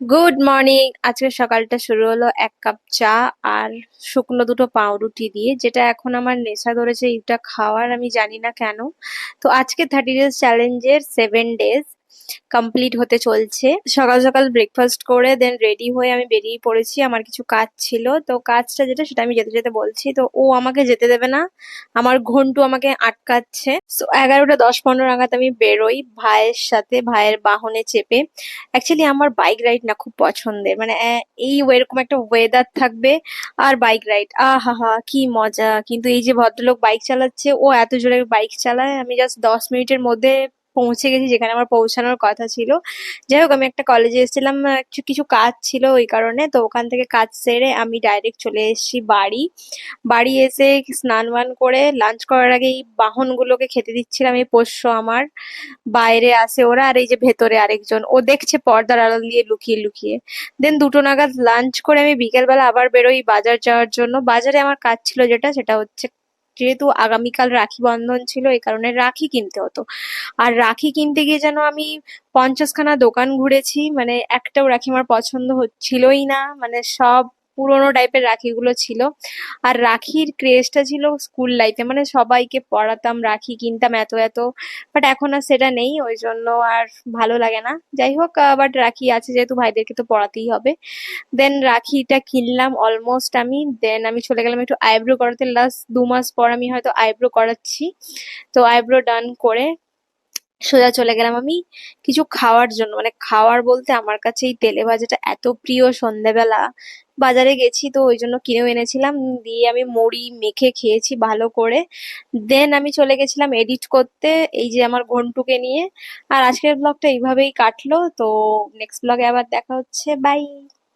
Good morning. আজকে সকালটা শুরু হলো এক কাপ চা আর শুকনো দুটো পাউরুটি দিয়ে, যেটা এখন আমার নেশা ধরেছে এটা খাওয়ার, আমি জানি না কেন। তো আজকে 30 ডেজ চ্যালেঞ্জের 7 ডেজ কমপ্লিট হতে চলছে। সকাল সকাল ব্রেকফাস্ট করে দেন রেডি হয়ে আমি বেরিয়ে পড়েছি। আমার কিছু কাজ ছিল, তো কাজটা যেটা সেটা আমি যেতে যেতে বলছি। তো ও আমাকে যেতে দেবে না, আমার ঘন্টু আমাকে আটকাচ্ছে। তো 11টা 10-15 নাগাদ আমি বেরোই ভাইয়ের সাথে, ভাইয়ের বাহনে চেপে। অ্যাকচুয়ালি আমার বাইক রাইড না খুব পছন্দের, মানে এই এরকম একটা ওয়েদার থাকবে আর বাইক রাইড, আহা হা কি মজা। কিন্তু এই যে ভদ্রলোক বাইক চালাচ্ছে, ও এত জোরে বাইক চালায়, আমি জাস্ট 10 মিনিটের মধ্যে পৌঁছে গেছি যেখানে আমার পৌঁছানোর কথা ছিল। যাই হোক, আমি একটা কলেজে এসেছিলাম, কিছু কিছু কাজ ছিল ওই কারণে। তো ওখান থেকে কাজ সেরে আমি ডাইরেক্ট চলে এসেছি বাড়ি। বাড়ি এসে স্নান বান করে লাঞ্চ করার আগে এই বাহনগুলোকে খেতে দিচ্ছিলাম। এই পোষ্য আমার, বাইরে আসে ওরা, আর এই যে ভেতরে আরেকজন ও দেখছে পর্দার আড়াল দিয়ে লুকিয়ে লুকিয়ে। দেন 2টো নাগাদ লাঞ্চ করে আমি বিকেলবেলা আবার বেরোই বাজার যাওয়ার জন্য। বাজারে আমার কাজ ছিল যেটা, সেটা হচ্ছে যেহেতু আগামীকাল রাখি বন্ধন ছিল, এই কারণে রাখি কিনতে হতো। আর রাখি কিনতে গিয়ে যেন আমি 50খানা দোকান ঘুরেছি, মানে একটাও রাখি আমার পছন্দ হচ্ছিলই না, মানে সব পুরোনো টাইপের রাখিগুলো ছিল। আর রাখির ক্রেজটা ছিল স্কুল লাইফে, মানে সবাইকে পড়াতাম, রাখি কিনতাম এত এত। বাট এখন আর সেটা নেই, ওই জন্য আর ভালো লাগে না। যাই হোক, বাট রাখি আছে যেহেতু ভাইদেরকে তো পড়াতেই হবে। দেন রাখিটা কিনলাম অলমোস্ট আমি। দেন আমি চলে গেলাম একটু আইব্রো করাতে। লাস্ট 2 মাস পর আমি হয়তো আইব্রো করাচ্ছি। তো আইব্রো ডান করে সোজা চলে গেলাম আমি কিছু খাওয়ার জন্য। মানে খাওয়ার বলতে আমার কাছে এই তেলে ভাজাটা এত প্রিয়। সন্ধ্যেবেলা বাজারে গেছি তো ওই জন্য কিনেও এনেছিলাম, দিয়ে আমি মুড়ি মেখে খেয়েছি ভালো করে। দেন আমি চলে গেছিলাম এডিট করতে, এই যে আমার ঘন্টুকে নিয়ে। আর আজকের ব্লগটা এইভাবেই কাটলো। তো নেক্সট ব্লগে আবার দেখা হচ্ছে, বাই।